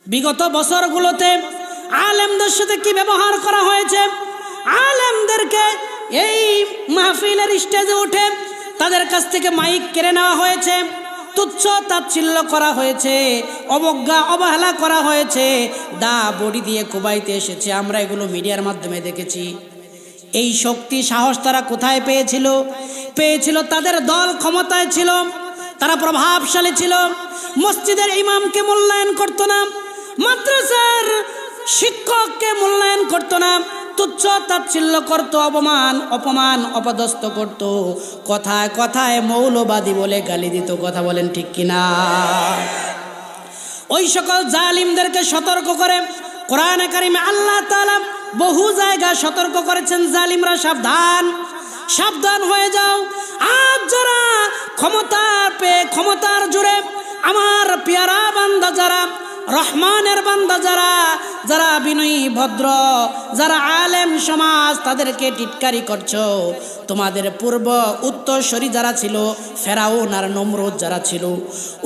বিগত বছরগুলোতে আলেমদের সাথে কি ব্যবহার করা হয়েছে, আলেমদেরকে এই মাহফিলের স্টেজে উঠে তাদের কাছ থেকে মাইক কেড়ে নেওয়া হয়েছে, তুচ্ছ তাচ্ছিল্য করা হয়েছে, অবজ্ঞা অবহেলা করা হয়েছে, দা বডি দিয়ে কুবাইতে এসেছে। আমরা এগুলো মিডিয়ার মাধ্যমে দেখেছি। এই শক্তি সাহস তারা কোথায় পেয়েছিল? পেয়েছিল তাদের দল ক্ষমতায় ছিল, তারা প্রভাবশালী ছিল। মসজিদের ইমামকে মূল্যায়ন করতো না, মাদ্রাসার শিক্ষককে মূল্যায়ন করতো না, তুচ্ছ তাচ্ছিল্য করতো, অপমান অপদস্থ করতো, কথায় কথায় মৌলবাদী বলে গালি দিত। কথা বলেন ঠিক কিনা? ওই সকল জালিমদেরকে সতর্ক করে কোরআনে কারিমে আল্লাহ তাআলা বহু জায়গায় সতর্ক করেছেন, জালিমরা সাবধান, সাবধান হয়ে যাও। আজ যারা ক্ষমতা পেয়ে ক্ষমতার জোরে আমার পেয়ারা বান্দা যারা, রহমানের বান্দা যারা, যারা বিনয়ী ভদ্র, যারা আলেম সমাজ, তাদেরকে টিটকারি করছো। তোমাদের পূর্ব উত্তরসূরি যারা ছিল, ফেরাউন আর নমরুদ যারা ছিল,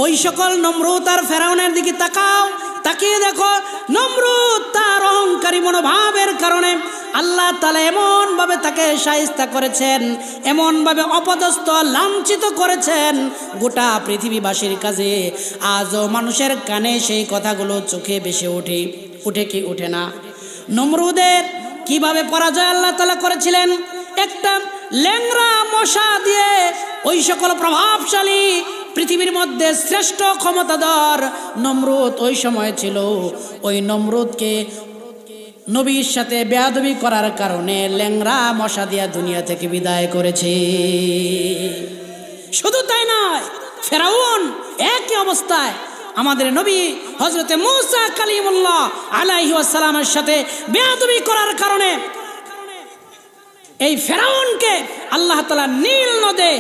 ওই সকল নমরুদ আর ফেরাউনের দিকে তাকাও, তাকিয়ে দেখো নমরুদ তার অহংকারী মনোভাবের কারণে আল্লাহ তাআলা এমনভাবে তাকে শায়েস্তা করেছেন, এমনভাবে অপদস্থ লাঞ্ছিত করেছেন গোটা পৃথিবীবাসীর কাছে। আজও মানুষের কানে সেই কথাগুলো চোখে ভেসে ওঠে, উঠে কি ওঠে না? নমরুদের কিভাবে পরাজয় আল্লাহ তাআলা করেছিলেন? একটা ল্যাংড়া মশা দিয়ে ওই সকল প্রভাবশালী পৃথিবীর মধ্যে শ্রেষ্ঠ ক্ষমতাধর নমরুদ ওই সময় ছিল, ওই নমরুদকে নবীর সাথে বেয়াদবি করার কারণে ল্যাংড়া মশা দিয়া দুনিয়া থেকে বিদায় করেছে। শুধু তাই নয়, ফেরাউন একই অবস্থায় আমাদের নবী হযরতে মূসা কালিমুল্লাহ আলাইহি ওয়াসাল্লামের সাথে বেয়াদবি করার কারণে এই ফেরাউনকে আল্লাহ তাআলা নীল নদে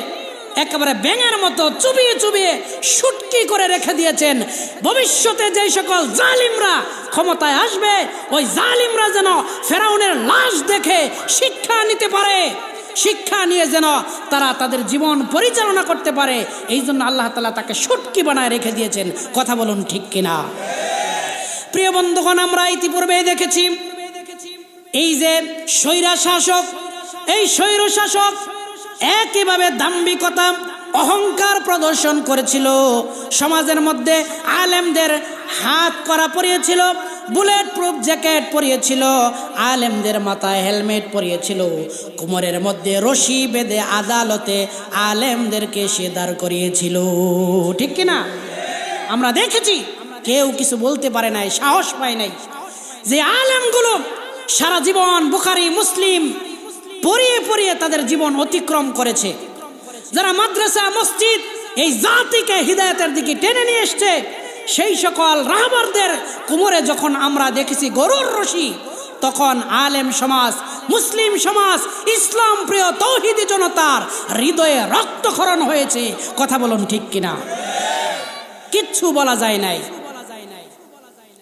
একেবারে ব্যাঙের মতো চুবিয়ে চুবিয়ে শুটকি করে রেখে দিয়েছেন। ভবিষ্যতে যে সকল জালিমরা ক্ষমতায় আসবে, ওই জালিমরা যেন ফেরাউনের লাশ দেখে শিক্ষা নিতে পারে, শিক্ষা নিয়ে যেন তারা তাদের জীবন পরিচালনা করতে পারে। এই জন্য আল্লাহ তাআলা তাকে শুটকি বানায় রেখে দিয়েছেন। কথা বলুন ঠিক কিনা? প্রিয় বন্ধুগণ, আমরা ইতিপূর্বেই দেখেছি এই যে স্বৈরা শাসক, এই স্বৈর শাসক একইভাবে দাম্ভিকতা অহংকার প্রদর্শন করেছিল। সমাজের মধ্যে আলেমদের হাত করা পরিয়েছিল, বুলেট প্রুফ জ্যাকেট পরিয়েছিল, আলেমদের মাথায় হেলমেট পরিয়েছিল, কোমরের মধ্যে রশি বেঁধে আদালতে আলেমদেরকে সে দাঁড় করিয়েছিল। ঠিক কিনা? আমরা দেখেছি, কেউ কিছু বলতে পারে নাই, সাহস পায় নাই। যে আলেমগুলো সারা জীবন বুখারী মুসলিম পড়িয়ে পড়িয়ে তাদের জীবন অতিক্রম করেছে, যারা মাদ্রাসা মসজিদ এই জাতিকে হিদায়াতের দিকে টেনে নিয়ে এসছে, সেই সকল রাহবরদের কোমরে যখন আমরা দেখেছি গরুর রশি, তখন আলেম সমাজ, মুসলিম সমাজ, ইসলাম প্রিয় তৌহিদি জনতার হৃদয়ে রক্তক্ষরণ হয়েছে। কথা বলুন ঠিক কিনা? কিচ্ছু বলা যায় নাই।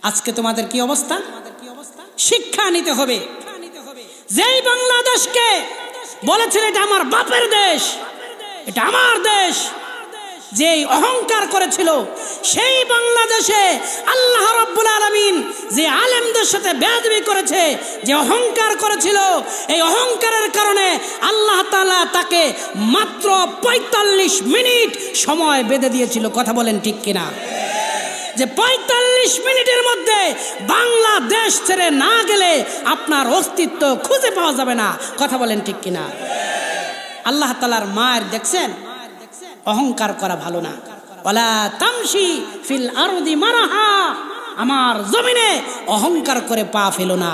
আজকে তোমাদের কি অবস্থা? শিক্ষা নিতে হবে। যেই বাংলাদেশকে বলেছিল এটা আমার বাপের দেশ, এটা আমার দেশ, যেই অহংকার করেছিল, সেই বাংলাদেশে আল্লাহ রাব্বুল আলামিন যে আলেমদের সাথে বেয়াদবি করেছে, যে অহংকার করেছিল, এই অহংকারের কারণে আল্লাহ তাআলা তাকে মাত্র ৪৫ মিনিট সময় বেঁধে দিয়েছিল। কথা বলেন ঠিক কিনা? যে ৪৫ মিনিটের মধ্যে বাংলাদেশ ছেড়ে না গেলে আপনার অস্তিত্ব খুঁজে পাওয়া যাবে না। কথা বলেন ঠিক কিনা? আল্লাহ তাআলার মায়ের দেখছেন, অহংকার করা ভালো না। ওয়ালা তামশি ফিল আরদি মারাহা, আমার জমিনে অহংকার করে পা ফেলো না।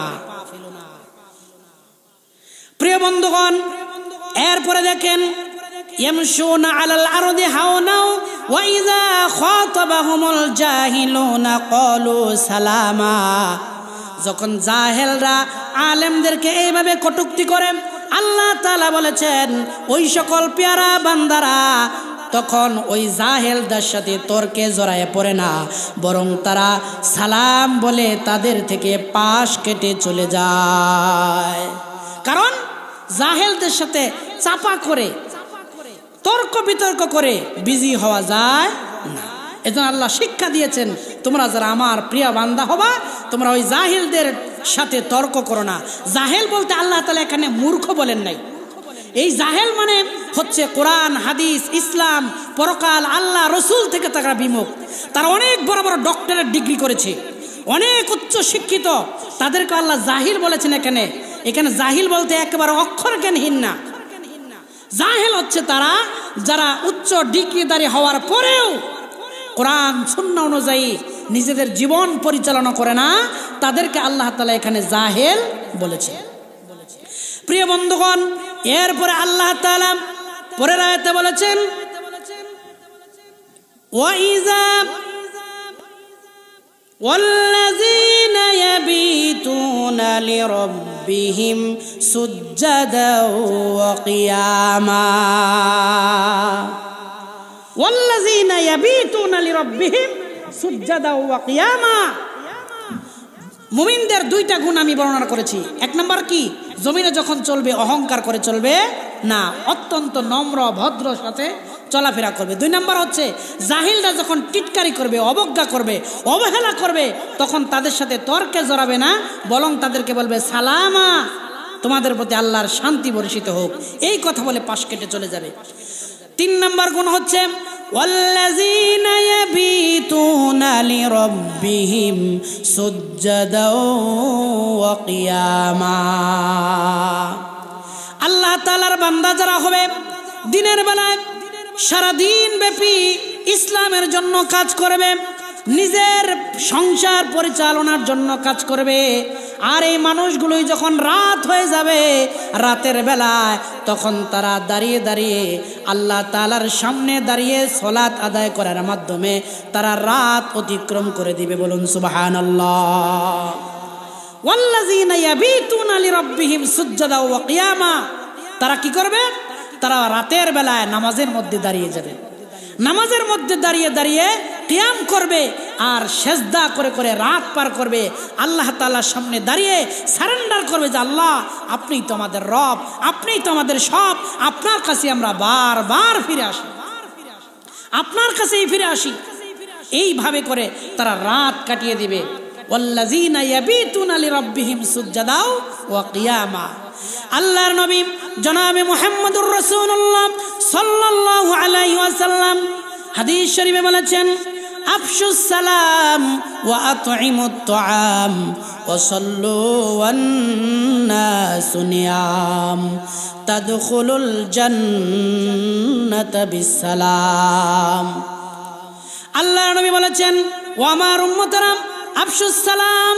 প্রিয় বন্ধুগণ, এরপরে দেখেন ইয়ামশুনা আলাল আরদি হাওনাও ওয়া ইযা খাতাবাহুমুল জাহিলুনা ক্বালু সালামা। যখন জাহেলরা আলেমদেরকে এইভাবে কটূক্তি করে, আল্লাহ তাআলা বলেছেন ওই সকল পেয়ারা বান্দারা তখন ওই জাহেলদের সাথে তর্কে জড়ায় পড়ে না, বরং তারা সালাম বলে তাদের থেকে পাশ কেটে চলে যায়। কারণ জাহেলদের সাথে চাপা করে তর্ক বিতর্ক করে বিজি হওয়া যায় না। এজন্য আল্লাহ শিক্ষা দিয়েছেন তোমরা যারা আমার প্রিয় বান্দা হবা তোমরা ওই জাহিলদের সাথে তর্ক করো না। জাহেল বলতে আল্লাহ তাআলা এখানে মূর্খ বলেন নাই। এই জাহেল মানে হচ্ছে কোরআন হাদিস ইসলাম পরকাল আল্লাহ রসুল থেকে তারা বিমুখ। তারা অনেক বড় বড় ডক্টরেট ডিগ্রি করেছে, অনেক উচ্চ শিক্ষিত, তাদেরকে আল্লাহ জাহিল বলেছেন। এখানে জাহিল বলতে একেবারে অক্ষর জ্ঞানহীন না। জাহেল হচ্ছে তারা যারা উচ্চ ডিগ্রিধারী হওয়ার পরেও কোরআন সুন্নাহ অনুযায়ী নিজেদের জীবন পরিচালনা করে না, তাদেরকে আল্লাহ তাআলা এখানে জাহেল বলেছে। প্রিয় বন্ধুগণ, এরপরে আল্লাহ তাআলা পরের আয়াতে বলেছেন ওয়াইযা ওয়াল্লাযীনা ইয়াবিতুনা লিরাব্বিহিম সুজ্জাদাও ওয়া কিয়ামা। ওয়াল্লাযীনা ইয়াবিতুনা লিরাব্বিহিম সুজ্জাদাও ওয়া কিয়ামা। মুমিনদের দুইটা গুণ আমি বর্ণনা করেছি। এক নম্বর কি, জমিনে যখন চলবে অহংকার করে চলবে না, অত্যন্ত নম্র ভদ্র সাথে চলাফেরা করবে। দুই নম্বর হচ্ছে জাহিলরা যখন টিটকারি করবে, অবজ্ঞা করবে, অবহেলা করবে, তখন তাদের সাথে তর্কে জড়াবে না, বরং তাদেরকে বলবে সালামা, তোমাদের প্রতি আল্লাহর শান্তি বর্ষিত হোক, এই কথা বলে পাশ কেটে চলে যাবে। তিন নম্বর গুণ হচ্ছে ওয়াল্লাযীনা ইয়াবিতুনা লিরাব্বিহিম সুজ্জাদাও ওয়া কিয়ামা। আল্লাহ তাআলার বান্দা যারা হবে দিনের বেলায় সারা দিন ব্যাপী ইসলামের জন্য কাজ করবে, নিজের সংসার পরিচালনার জন্য কাজ করবে। আর এই মানুষগুলোই যখন রাত হয়ে যাবে, রাতের বেলায় তখন তারা দাঁড়িয়ে দাঁড়িয়ে আল্লাহ তাআলার সামনে দাঁড়িয়ে সালাত আদায় করার মাধ্যমে তারা রাত অতিক্রম করে দিবে। বলুন সুবহানাল্লাহ। ওয়াল্লাযীনা ইয়াবিতুনা লিরাব্বিহিম সুজ্জাদাও ওয়া কিয়ামা। তারা কি করবে? তারা রাতের বেলায় নামাজের মধ্যে দাঁড়িয়ে যাবে, নামাজের মধ্যে দাঁড়িয়ে দাঁড়িয়ে কিয়াম করবে আর সেজদা করে করে রাত পার করবে। আল্লাহ তাআলার সামনে দাঁড়িয়ে সারেন্ডার করবে যে আল্লাহ আপনিই তো আমাদের রব, আপনিই তো আমাদের সব, আপনার কাছে আমরা বারবার ফিরে আসি, আপনার কাছেই ফিরে আসি। এইভাবে করে তারা রাত কাটিয়ে দিবে। ওয়াল্লাযীনা ইয়াবিতুনা লিরাব্বিহিম সুজ্জাদাও ওয়া কিয়ামা। আল্লাহর নবী জনাবে মুহাম্মদুর রাসূলুল্লাহ সাল্লাল্লাহু আলাইহি ওয়াসাল্লাম হাদিস শরীফে বলেছেন আফশুস সালাম ওয়া আতঈমুত তুআম ওয়া সাল্লু ওয়ান নাসু নিয়াম তাদখুলুল জান্নাতা বিসসালাম। আল্লাহর নবী বলেছেন ও আমার উম্মতেরা, আফশুস সালাম,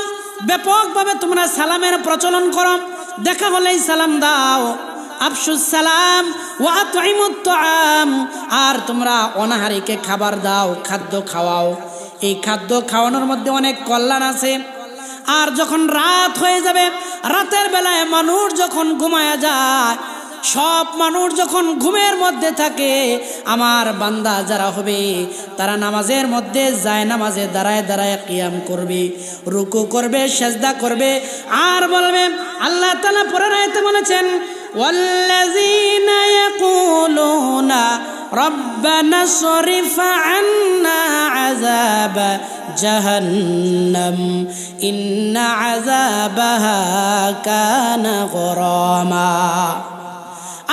ব্যাপকভাবে তোমরা সালামের প্রচলন করো, দেখা হলেই সালাম দাও। আফশুস সালাম ওয়া আতঈমুত তুআম, আর তোমরা অনাহারীকে খাবার দাও, খাদ্য খাওয়াও। এই খাদ্য খাওয়ানোর মধ্যে অনেক কল্যাণ আছে। আর যখন রাত হয়ে যাবে, রাতের বেলায় মানুষ যখন ঘুমায়া যায়, সব মানুষ যখন ঘুমের মধ্যে থাকে, আমার বান্দা যারা হবে তারা নামাজের মধ্যে যায়, নামাজে দাঁড়ায় দাঁড়ায় কিয়াম করবে, রুকু করবে, সেজদা করবে, আর বলবে আল্লাহ তাআলা পরের আয়াতে বলেছেন ওয়াল্লাযীনা ইয়াকুলুনা রব্বানা সরিফ আন্না আযাব জাহান্নাম ইন্না আযাবাহা কানা গরামা।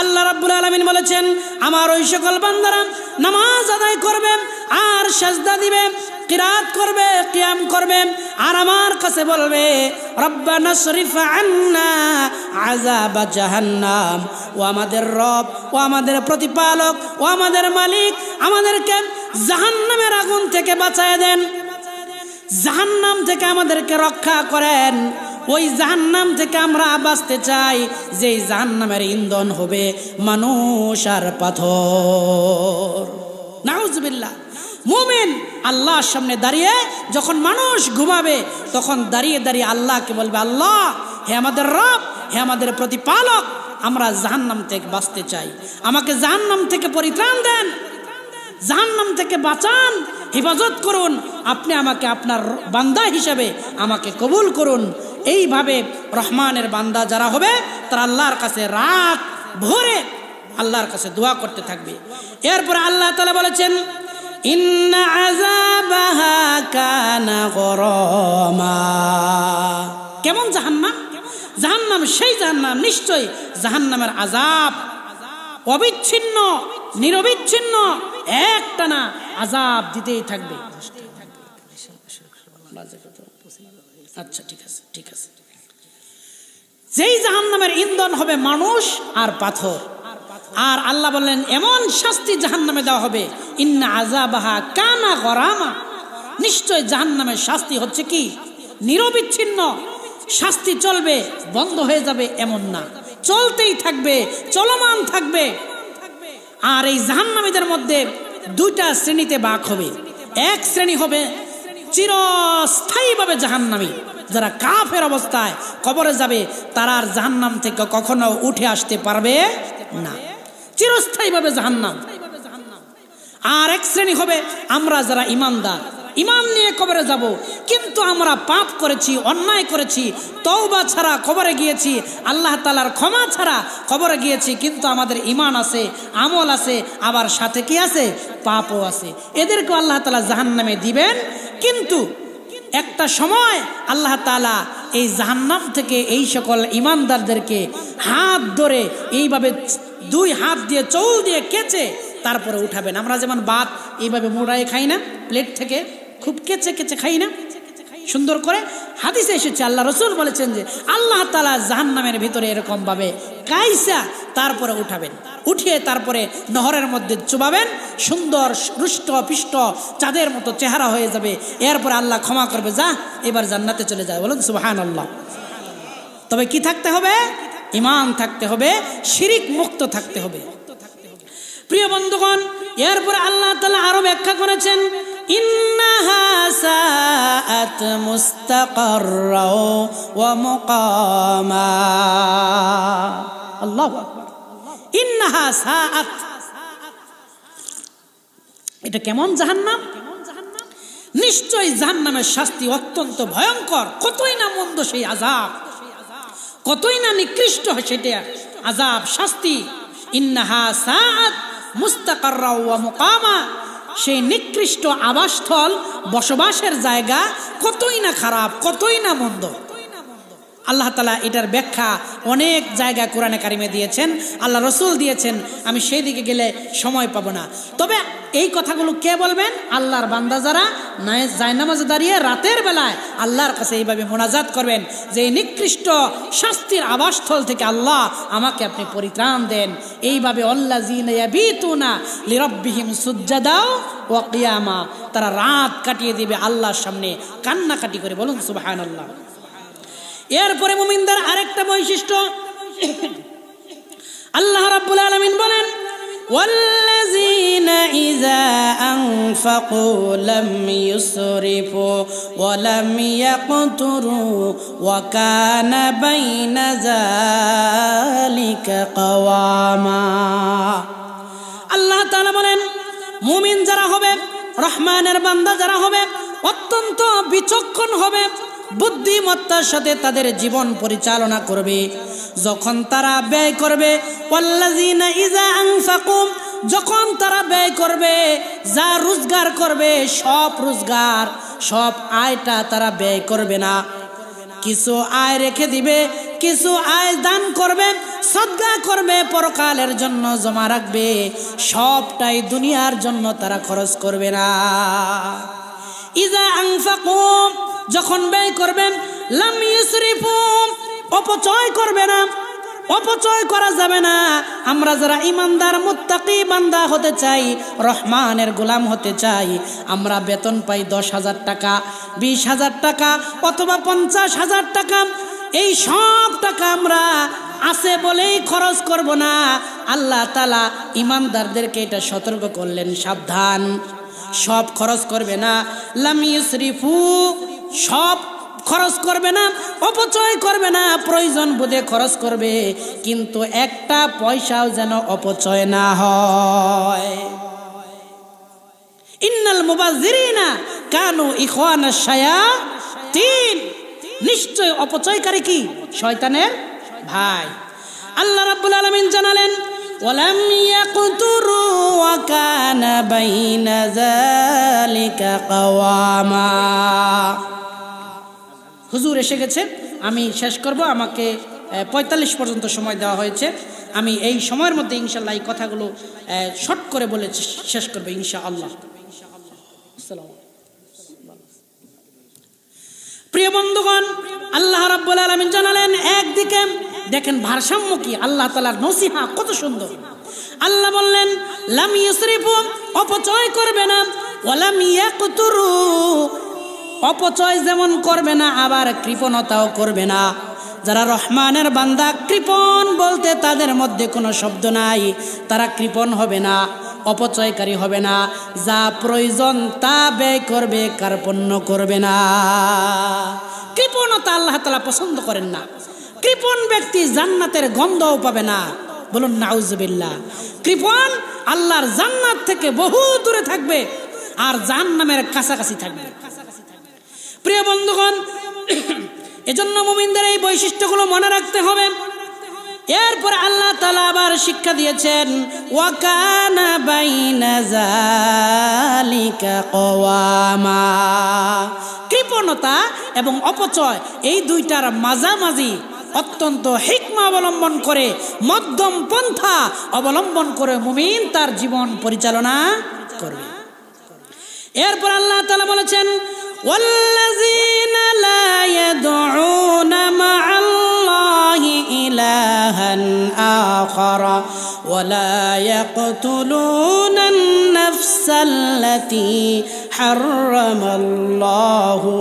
আল্লাহ রাব্বুল আলামিন বলেছেন আমার ওই সকল বান্দারা নামাজ আদায় করবে আর সাজদা দিবে, কিরাত করবে, কিয়াম করবে, আর আমার কাছে বলবে রব্বানা শরীফ আন্না আযাব জাহান্নাম, ও আমাদের রব, ও আমাদের প্রতিপালক, ও আমাদের মালিক, আমাদেরকে জাহান্নামের আগুন থেকে বাঁচায় দেন, জাহান্নাম থেকে আমাদেরকে রক্ষা করেন। ওই জাহান্নাম থেকে আমরা বাঁচতে চাই, যেই জাহান্নামের ইন্ধন হবে মানুষ আর পাথর। নাউজুবিল্লাহ। মুমিন আল্লাহর সামনে দাঁড়িয়ে যখন মানুষ ঘুমাবে, তখন দাঁড়িয়ে দাঁড়িয়ে আল্লাহকে বলবে আল্লাহ, হে আমাদের রব, হে আমাদের প্রতিপালক, আমরা জাহান্নাম থেকে বাঁচতে চাই, আমাকে জাহান্নাম থেকে পরিত্রাণ দেন, জাহান্নাম থেকে বাঁচান, হেফাজত করুন, আপনি আমাকে আপনার বান্দা হিসেবে আমাকে কবুল করুন। এইভাবে রহমানের বান্দা যারা হবে তারা আল্লাহর কাছে রাত ভোরে আল্লাহর কাছে দোয়া করতে থাকবে। এরপরে আল্লাহ তাআলা বলেছেন ইন্না আযাবাহা কানা গরামা। কেমন জাহান্নাম? জাহান্নাম সেই জাহান্নাম, নিশ্চয় জাহান্নামের আযাব অবিচ্ছিন্ন নিরবিচ্ছিন্ন একটানা আযাব দিতেই থাকবে। আচ্ছা ঠিক আছে ঠিক আছে। যেই জাহান্নামের ইন্ধন হবে মানুষ আর পাথর। আর আল্লাহ বললেন এমন শাস্তি জাহান্নামে দেওয়া হবে, ইন্না আযাবাহা কানা গরামা, নিশ্চয় জাহান্নামের শাস্তি হচ্ছে কি নিরবিচ্ছিন্ন। শাস্তি চলবে, বন্ধ হয়ে যাবে এমন না, চলতেই থাকবে, চলমান থাকবে। আর এই জাহান্নামীদের মধ্যে দুইটা শ্রেণীতে ভাগ হবে। এক শ্রেণী হবে চিরস্থায়ীভাবে জাহান্নামী, যারা কাফের অবস্থায় কবরে যাবে, তারা আর জাহান্নাম থেকে কখনো উঠে আসতে পারবে না, চিরস্থায়ীভাবে জাহান্নাম। আর এক শ্রেণী হবে আমরা যারা ইমানদার, ইমান নিয়ে কবরে যাব, কিন্তু আমরা পাপ করেছি, অন্যায় করেছি, তওবা ছাড়া কবরে গিয়েছি, আল্লাহ তাআলার ক্ষমা ছাড়া কবরে গিয়েছি, কিন্তু আমাদের ইমান আছে, আমল আছে, আবার সাথে কি আছে, পাপও আছে। এদেরকে আল্লাহ তাআলা জাহান্নামে দিবেন। কিন্তু একটা সময় আল্লাহ তাআলা এই জাহান্নাম থেকে এই সকল ইমানদারদেরকে হাত ধরে এইভাবে দুই হাত দিয়ে চৌল দিয়ে কেচে তারপরে উঠাবেন। আমরা যেমন ভাত এইভাবে মোড়ায় খাই না, প্লেট থেকে খুব কেচে কেচে খাই না সুন্দর করে, হাদিসে এসেছে আল্লাহ রাসূল বলেছেন যে আল্লাহ তাআলা জাহান্নামের ভিতরে এরকম ভাবে কাইসা তারপরে উঠাবেন, উঠিয়ে তারপরে নহরের মধ্যে চুবাবেন, সুন্দর রুষ্ট পিষ্ট চাঁদের মতো চেহারা হয়ে যাবে। এরপরে আল্লাহ ক্ষমা করবে, যা এবার জান্নাতে চলে যায়। বলুন সুবহানাল্লাহ। তবে কি থাকতে হবে? ঈমান থাকতে হবে, শিরিক মুক্ত থাকতে হবে। প্রিয় বন্ধুগণ, এরপরে আল্লাহ তাআলা আরো ব্যাখ্যা করেছেন, ইন্নাহা সাআত মুস্তাকাররা ওয়া মুকামা। আল্লাহু আকবার। ইন্নাহা সাআত, এটা কেমন জাহান্নাম? নিশ্চয় জাহান্নামের শাস্তি অত্যন্ত ভয়ঙ্কর। কতই না মন্দ সেই আযাব, কতই না নিকৃষ্ট সেটা আযাব, শাস্তি। ইন্নাহা সাআত মুস্তাকাররা ওয়া মুকামা, সেই নিকৃষ্ট আবাসস্থল, বসবাসের জায়গা কতই না খারাপ, কতই না মন্দ। আল্লাহ তাআলা এটার ব্যাখ্যা অনেক জায়গায় কোরআনে কারিমে দিয়েছেন, আল্লাহ রাসূল দিয়েছেন। আমি সেই দিকে গেলে সময় পাবো না। তবে এই কথাগুলো কে বলবেন? আল্লাহর বান্দা যারা জায়নামাজে দাঁড়িয়ে রাতের বেলায় আল্লাহর কাছে এইভাবে মোনাজাত করবেন যে এই নিকৃষ্ট শাস্তির আবাসস্থল থেকে আল্লাহ আমাকে আপনি পরিত্রাণ দেন। এইভাবে আল্লাযীনা ইয়াবিতুনা লিরাব্বিহিম সুজ্জাদা ওয়া কিয়ামা, তারা রাত কাটিয়ে দিবে আল্লাহর সামনে কান্নাকাটি করে। বলুন সুবহানাল্লাহ। এরপরে মুমিনদের আরেকটা বৈশিষ্ট্য আল্লাহ রাব্বুল আলামিন বলেন, ওয়াল্লাযীনা ইযা আনফাকু লাম ইউসরিফু ওয়া লাম ইয়াকতুরু ওয়া কানা বাইনা যালিকা কাওয়ামা। আল্লাহ তাআলা বলেন, মুমিন যারা হবে, রহমানের বান্দা যারা হবে, অত্যন্ত বিচক্ষণ হবে, বুদ্ধিমত্তার সাথে তাদের জীবন পরিচালনা করবে। যখন তারা ব্যয় করবে, ওয়াল্লাযীনা ইযা আনফাকু, যখন তারা ব্যয় করবে, যা রোজগার করবে, সব রোজগার, সব আয়টা তারা ব্যয় করবে না। কিছু আয় রেখে দিবে, কিছু আয় দান করবে, সদকা করবে, পরকালের জন্য জমা রাখবে। সবটাই দুনিয়ার জন্য তারা খরচ করবে না। ইযা আনফাকু, যখন ব্যয় করবেন, লাম ইউসরিফু, অপচয় করবে না, অপচয় করা যাবে না। আমরা যারা ইমানদার মুত্তাকি বান্দা হতে চাই, রহমানের গোলাম হতে চাই, আমরা বেতন পাই 10,000 টাকা, 20,000 টাকা অথবা 50,000 টাকা, এই সব টাকা আমরা আছে বলেই খরচ করব না। আল্লাহ তাআলা ইমানদারদেরকে এটা সতর্ক করলেন, সাবধান, সব খরচ করবে না। লাম ইউসরিফু, সব খরচ করবে না, অপচয় করবে না, প্রয়োজন বোধে খরচ করবে, কিন্তু একটা পয়সাও যেন অপচয় না হয়। ইন্নাল মুবাযযিরিনা কানু ইখওয়ানাশ শায়াতিন, নিশ্চয় অপচয়কারী কি? শয়তানের ভাই। আল্লাহ রাব্বুল আলামিন জানালেন, ওয়ালাম ইয়াকতুরু وكان بين ذلك قواما। হুজুর এসে গেছে, আমি শেষ করব, আমাকে 45 পর্যন্ত সময় দেওয়া হয়েছে। আমি এই সময়ের মধ্যে ইনশাআল্লাহ এই কথাগুলো শর্ট করে বলে শেষ করব ইনশাআল্লাহ। প্রিয় বন্ধুগণ, আল্লাহ রাব্বুল আলামিন জানালেন, একদিকে দেখেন ভারসাম্য কি, আল্লাহ তাআলার নসিহা কত সুন্দর। আল্লাহ বললেন লাম ইউসরিফু, অপচয় করবে না, ওয়ালাম ইয়াকতুরু, অপচয় যেমন করবে না আবার কৃপণতাও করবে না। যারা রহমানের বান্দা, কৃপণ বলতে তাদের মধ্যে কোনো শব্দ নাই, তারা কৃপণ হবে না, অপচয়কারী হবে না, যা প্রয়োজন তা ব্যয় করবে, কার্পণ্য করবে না। কৃপণতা আল্লাহ তাআলা পছন্দ করেন না। কৃপণ ব্যক্তি জান্নাতের গন্ধও পাবে না, বলুন নাউজুবিল্লাহ। কৃপণ আল্লাহর জান্নাত থেকে বহু দূরে থাকবে আর জাহান্নামের কাছাকাছি থাকবে। প্রিয় বন্ধুগণ, এজন্য মুমিনদের এই বৈশিষ্ট্যগুলো মনে রাখতে হবে। এরপরে আল্লাহ তাআলা আবার শিক্ষা দিয়েছেন, ওয়া কানা বাইনা যালিকা কওয়ামা। কৃপণতা এবং অপচয় এই দুইটার মাঝামাঝি অত্যন্ত হিকমা অবলম্বন করে, মধ্যম পন্থা অবলম্বন করে মুমিন তার জীবন পরিচালনা করবে। এরপর আল্লাহ তাআলা বলেছেন, ওয়াল্লাযীনা লা ইয়াদউনা মা'আল্লাহি ইলাহান আখারা ওয়া লা ইয়াকতুলুনান নাফসাল্লাতী হারামাল্লাহু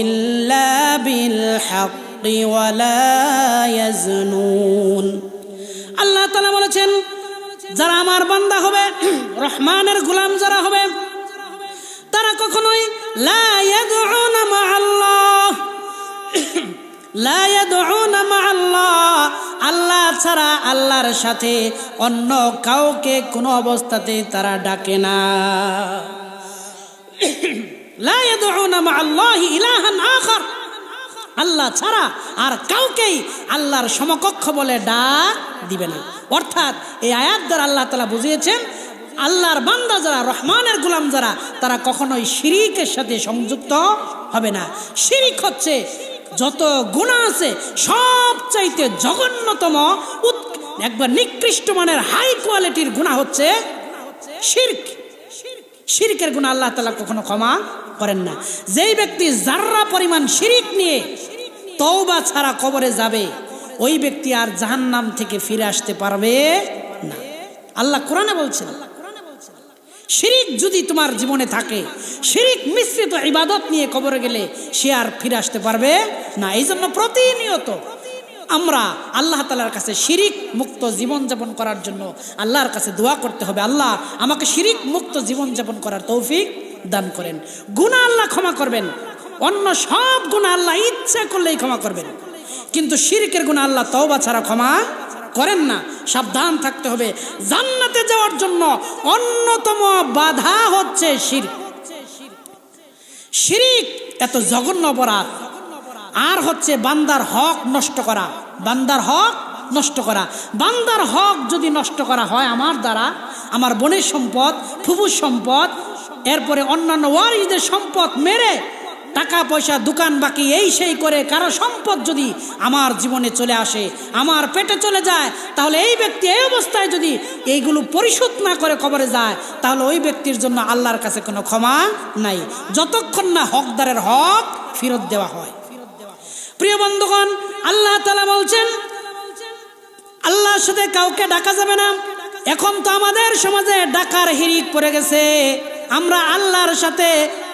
ইল্লা বিল হাক্কি ওয়া লা ইয়াজনুন। আল্লাহ তাআলা বলেছেন, যারা আমার বান্দা হবে, রহমানের গোলাম যারা হবে, তারা কখনোই লা ইয়াদউনা মা'আল্লাহ, লা ইয়াদউনা মা'আল্লাহ, আল্লাহ ছাড়া, আল্লাহর সাথে অন্য কাউকে কোনো অবস্থাতে তারা ডাকে না। লা ইয়াদউনা মা'আল্লাহি ইলাহান আখার, আল্লাহ ছাড়া আর কাউকেই আল্লাহর সমকক্ষ বলে ডাক দিবে না। অর্থাৎ এই আয়াত দ্বারা আল্লাহ তাআলা বুঝিয়েছেন, আল্লাহর বান্দা যারা, রহমানের গোলাম যারা, তারা কখনোই শিরিকের সাথে সংযুক্ত হবে না। শিরিক হচ্ছে যত গুনাহ আছে সবচাইতে জঘন্যতম, একবার নিকৃষ্ট মানের হাই কোয়ালিটির গুনাহ হচ্ছে শিরক। শিরকের গুনাহ আল্লাহ তাআলা কখনো ক্ষমা করেন না। যেই ব্যক্তি যাররা পরিমাণ শিরিক নিয়ে তওবা ছাড়া কবরে যাবে, ওই ব্যক্তি আর জাহান্নাম থেকে ফিরে আসতে পারবে না। আল্লাহ কোরআনে বলছেন, শিরিক যদি তোমার জীবনে থাকে, শিরিক মিশ্রিত ইবাদত নিয়ে কবরে গেলে সে আর ফিরে আসতে পারবে না। এই জন্য প্রতিনিয়ত আমরা আল্লাহ তাআলার কাছে শিরিক মুক্ত জীবন যাপন করার জন্য আল্লাহর কাছে দোয়া করতে হবে, আল্লাহ আমাকে শিরিক মুক্ত জীবন যাপন করার তৌফিক দান করেন। গুনাহ আল্লাহ ক্ষমা করবেন, অন্য সব গুনাহ আল্লাহ ইচ্ছা করলেই ক্ষমা করবেন, কিন্তু শিরকের গুনাহ আল্লাহ তওবা ছাড়া ক্ষমা করেন না। সাবধান থাকতে হবে। জান্নাতে যাওয়ার জন্য অন্যতম বাধা হচ্ছে শিরক। শিরক এত জঘন্য অপরাধ। আর হচ্ছে বান্দার হক নষ্ট করা, বান্দার হক নষ্ট করা। বান্দার হক যদি নষ্ট করা হয় আমার দ্বারা, আমার বোনের সম্পদ, ফুফুর সম্পদ, এরপরে অন্যান্য ওয়ারিসদের সম্পদ মেরে টাকা পয়সা, দোকান বাকি, এই সেই করে কারো সম্পদ যদি আমার জীবনে চলে আসে, আমার পেটে চলে যায়, তাহলে এই ব্যক্তি এই অবস্থায় যদি এইগুলো পরিশোধ না করে কবরে যায়, তাহলে ওই ব্যক্তির জন্য আল্লাহর কাছে কোনো ক্ষমা নাই, যতক্ষণ না হকদারের হক ফেরত দেওয়া হয়। প্রিয় বন্ধুগণ, আল্লাহ তাআলা বলছেন, আল্লাহর সাথে কাউকে ডাকা যাবে না। এখন তো আমাদের সমাজে ডাকার হিড়িক পড়ে গেছে। আমরা আল্লাহর সাথে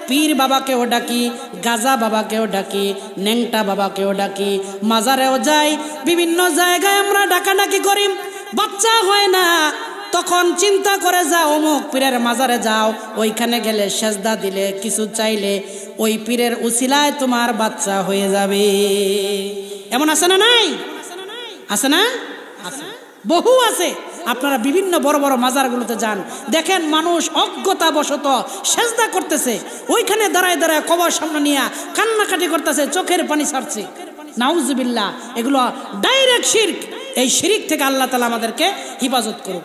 পীর বাবাকেও ডাকি, গাজা বাবাকেও ডাকি, ন্যাংটা বাবাকেও ডাকি, মাজারেও যাই, বিভিন্ন জায়গায় আমরা ডাকাডাকি করি। বাচ্চা হয় না তখন চিন্তা করে যাও অমুক পীরের মাজারে যাও, ওইখানে গেলে সেজদা দিলে, কিছু চাইলে ওই পীরের উসিলায় তোমার বাচ্চা হয়ে যাবে। এমন আছে না? নাই আছে না? আছে, বহু আছে। আপনারা বিভিন্ন বড় বড় মাজারগুলোতে যান, দেখেন মানুষ অজ্ঞতাবশত সেজদা করতেছে, ওইখানে দাঁড়ায় দাঁড়ায় কবর সামনে নিয়ে কান্নাকাটি করতেছে, চোখের পানি ছাড়ছে। নাউজুবিল্লাহ, এগুলো ডাইরেক্ট শিরক। এই শিরক থেকে আল্লাহ তাআলা আমাদেরকে হেফাজত করুক।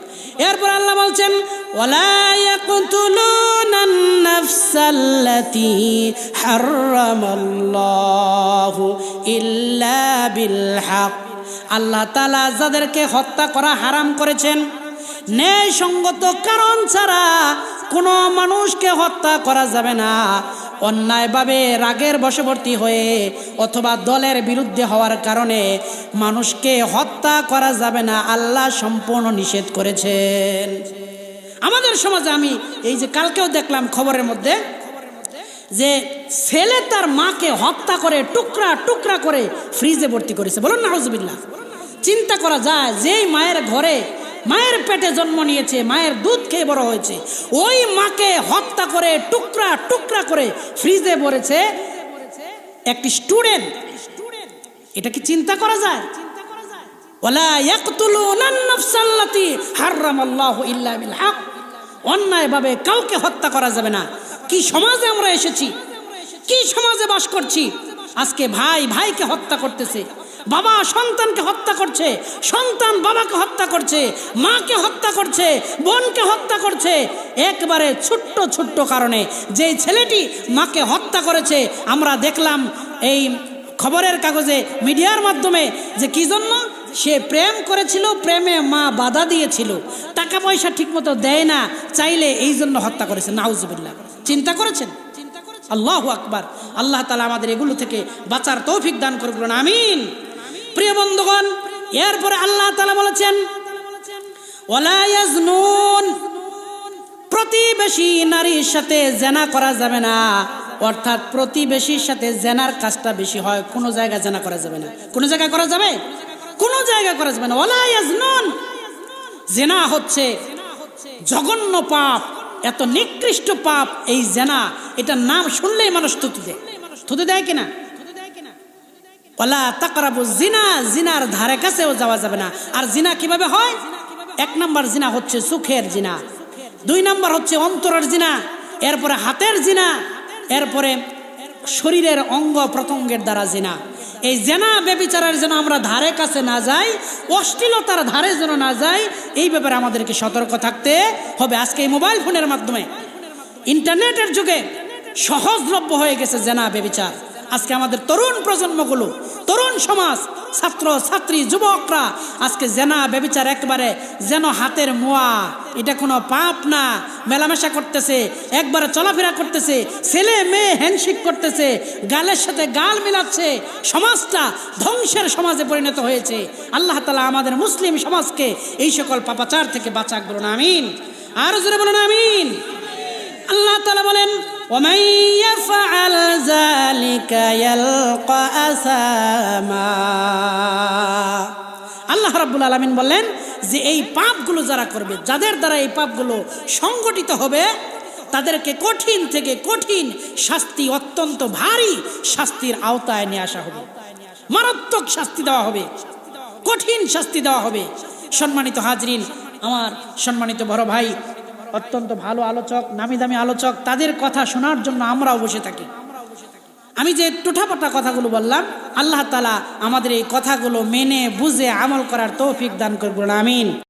এরপর আল্লাহ বলছেন ওয়ালা ইয়াকতুলুনান নাফসাল্লাতী হারামাল্লাহু ইল্লা বিল হক। আল্লাহ তাআলা যাদেরকে হত্যা করা হারাম করেছেন, ন্যায়সঙ্গত কারণ ছাড়া কোনো মানুষকে হত্যা করা যাবে না। অন্যায়ভাবে রাগের বশবর্তী হয়ে অথবা দলের বিরুদ্ধে হওয়ার কারণে মানুষকে হত্যা করা যাবে না, আল্লাহ সম্পূর্ণ নিষেধ করেছেন। আমাদের সমাজে আমি এই যে কালকেও দেখলাম খবরের মধ্যে যে ছেলে তার মাকে হত্যা করে টুকরা টুকরা করে ফ্রিজে ভর্তি করেছে। বলুন নাউজুবিল্লাহ। চিন্তা করা যায়, যেই মায়ের ঘরে মায়ের পেটে জন্ম নিয়েছে, মায়ের দুধ খেয়ে বড় হয়েছে, ওই মাকে হত্যা করে টুকরা টুকরা করে ফ্রিজে ভরেছে একটি স্টুডেন্ট। এটা কি চিন্তা করা যায়? ওয়ালা ইয়াকতুলুনান নাফসাল্লাতী হারামাল্লাহু ইল্লা বিল হক। অন্যায়ভাবে কাউকে হত্যা করা যাবে না। কি সমাজে আমরা এসেছি, কি সমাজে বাস করছি। আজকে ভাই ভাইকে হত্যা করতেছে, বাবা সন্তানকে হত্যা করছে, সন্তান বাবাকে হত্যা করছে, মাকে হত্যা করছে, বোনকে হত্যা করছে। একবারে ছোট্ট ছোট্ট কারণে যেই ছেলেটি মাকে হত্যা করেছে, আমরা দেখলাম এই খবরের কাগজে মিডিয়ার মাধ্যমে যে কি জন্য সে প্রেম করেছিল, প্রেমে মা বাধা দিয়েছিল, টাকা পয়সা ঠিকমতো দেয় না, চাইলে এই জন্য হত্যা করেছে। নাউজুবিল্লাহ। চিন্তা করেছেন? আল্লাহু আকবার। আল্লাহ তাআলা আমাদের এগুলো থেকে বাঁচার তৌফিক দান করুন, আমিন। প্রিয় বন্ধুগণ, এরপরে আল্লাহ তাআলা বলেছেন ওয়ালা ইয়াজনুন। প্রতিবেশী নারীর সাথে জেনা করা যাবে না, অর্থাৎ প্রতিবেশীর সাথে জেনার কাজটা বেশি হয়। কোনো জায়গায় জেনা করা যাবে না। কোনো জায়গায় করা যাবে? কোনো জায়গায় করা যাবে না। ওয়ালা ইয়াজনুন। জেনা হচ্ছে জঘন্য পাপ, এত নিকৃষ্ট পাপ এই জেনা। এটার নাম শুনলেই মানুষ থুতু দেয়। থুতু দেয় কিনা? ওয়ালা তাকরাবু জিনা। জিনার ধারে কাছেও যাওয়া যাবে না। আর জিনা কিভাবে হয়? এক নাম্বার জিনা হচ্ছে চোখের জিনা, দুই নাম্বার হচ্ছে অন্তরের জিনা, এরপরে হাতের জিনা, এরপরে শরীরের অঙ্গ প্রত্যঙ্গের দ্বারা জিনা। এই জেনা ব্যভিচারের যেন আমরা ধারে কাছে না যাই, অশ্লীলতার ধারে যেন না যাই, এই ব্যাপারে আমাদেরকে সতর্ক থাকতে হবে। আজকে এই মোবাইল ফোনের মাধ্যমে, ইন্টারনেটের যুগে সহজলভ্য হয়ে গেছে জেনা ব্যভিচার। আজকে আমাদের তরুণ প্রজন্মগুলো, তরুণ সমাজ, ছাত্র ছাত্রী, যুবকরা আজকে জেনা ব্যভিচার একবারে যেন হাতের মোয়া, এটা কোনো পাপ না, মেলামেশা করতেছে, একবারে চলাফেরা করতেছে, ছেলে মেয়ে হ্যান্ডশেক করতেছে, গালের সাথে গাল মিলাচ্ছে। সমাজটা ধ্বংসের সমাজে পরিণত হয়েছে। আল্লাহ তাআলা আমাদের মুসলিম সমাজকে এই সকল পাপাচার থেকে বাঁচাক, বলুন আমিন। আর জোরে বলুন আমিন। আল্লাহ তাআলা বলেন ওয়ামান ইয়াফআল যালিকা ইয়ালকা আসামা। আল্লাহ রাব্বুল আলামিন বললেন যে এই পাপগুলো যারা করবে, যাদের দ্বারা এই পাপগুলো সংগঠিত হবে, তাদেরকে কঠিন থেকে কঠিন শাস্তি, অত্যন্ত ভারী শাস্তির আওতায় নিয়ে আসা হবে। মারাত্মক শাস্তি দেওয়া হবে, কঠিন শাস্তি দেওয়া হবে। সম্মানিত হাজরিন, আমার সম্মানিত বড় ভাই, অত্যন্ত ভালো আলোচক, নামি দামি আলোচক, তাদের কথা শোনার জন্য আমরাও বসে থাকি। আমি যে টুঠাপাটা কথাগুলো বললাম, আল্লাহ তাআলা আমাদের এই কথাগুলো মেনে বুঝে আমল করার তৌফিক দান করুন, আমিন।